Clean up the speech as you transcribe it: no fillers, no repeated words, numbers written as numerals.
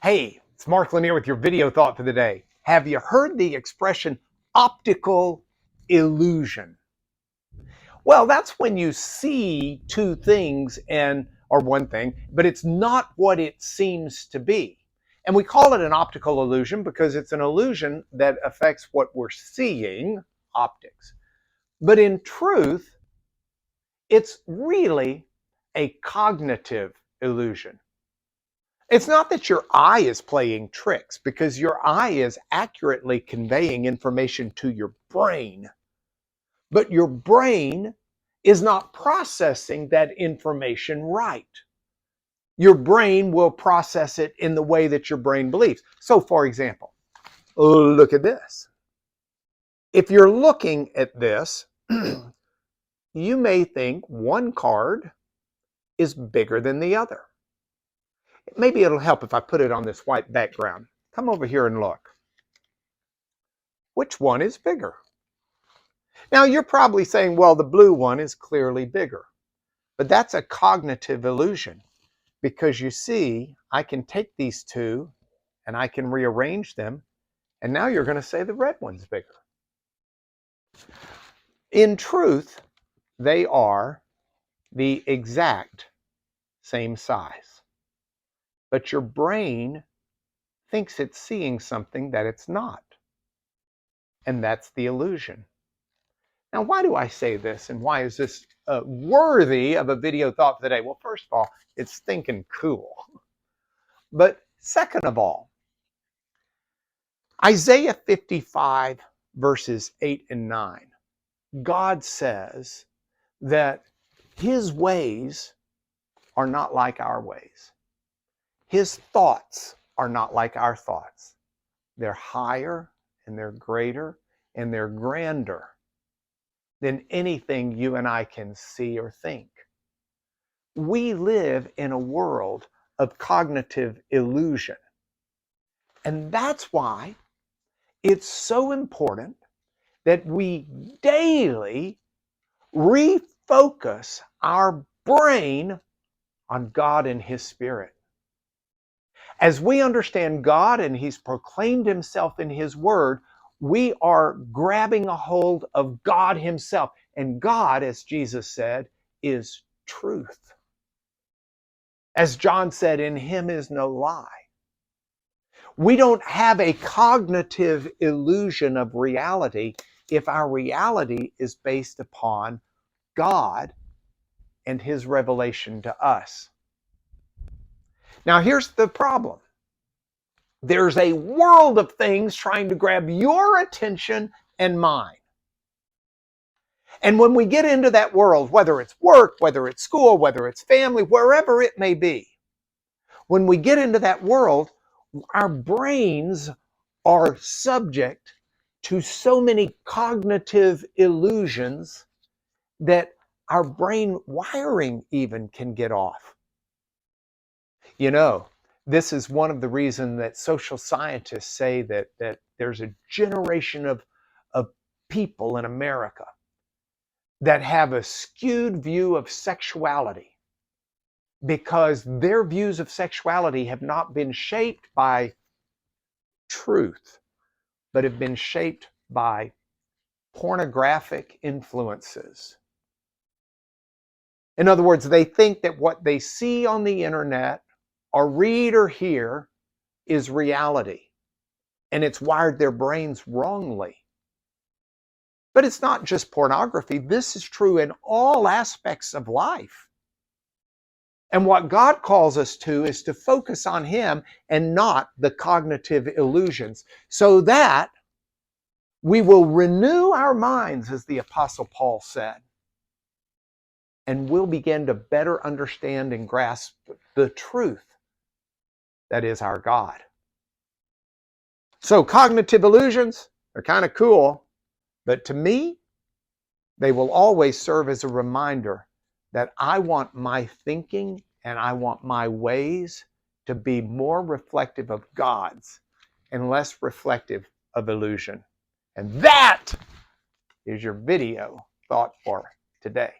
Hey, it's Mark Lanier with your video thought for the day. Have you heard the expression optical illusion? Well, that's when you see two things or one thing, but it's not what it seems to be. And we call it an optical illusion because it's an illusion that affects what we're seeing, optics. But in truth, it's really a cognitive illusion. It's not that your eye is playing tricks, because your eye is accurately conveying information to your brain, but your brain is not processing that information right. Your brain will process it in the way that your brain believes. So, for example, look at this. If you're looking at this, you may think one card is bigger than the other. Maybe it'll help if I put it on this white background. Come over here and look. Which one is bigger? Now you're probably saying, well, the blue one is clearly bigger. But that's a cognitive illusion, because you see, I can take these two and I can rearrange them, and now you're going to say the red one's bigger. In truth, they are the exact same size. But your brain thinks it's seeing something that it's not. And that's the illusion. Now, why do I say this, and why is this worthy of a video thought for the day? Well, first of all, it's stinking cool. But second of all, Isaiah 55 verses 8 and 9, God says that his ways are not like our ways. His thoughts are not like our thoughts. They're higher and they're greater and they're grander than anything you and I can see or think. We live in a world of cognitive illusion. And that's why it's so important that we daily refocus our brain on God and His Spirit. As we understand God and He's proclaimed Himself in His Word, we are grabbing a hold of God Himself. And God, as Jesus said, is truth. As John said, in Him is no lie. We don't have a cognitive illusion of reality if our reality is based upon God and His revelation to us. Now, here's the problem. There's a world of things trying to grab your attention and mine. And when we get into that world, whether it's work, whether it's school, whether it's family, wherever it may be, when we get into that world, our brains are subject to so many cognitive illusions that our brain wiring even can get off. You know, this is one of the reasons that social scientists say that there's a generation of people in America that have a skewed view of sexuality, because their views of sexuality have not been shaped by truth, but have been shaped by pornographic influences. In other words, they think that what they see on the internet or read or hear is reality, and it's wired their brains wrongly. But it's not just pornography. This is true in all aspects of life. And what God calls us to is to focus on Him and not the cognitive illusions, so that we will renew our minds, as the Apostle Paul said, and we'll begin to better understand and grasp the truth that is our God. So cognitive illusions are kind of cool, but to me, they will always serve as a reminder that I want my thinking and I want my ways to be more reflective of God's and less reflective of illusion. And that is your video thought for today.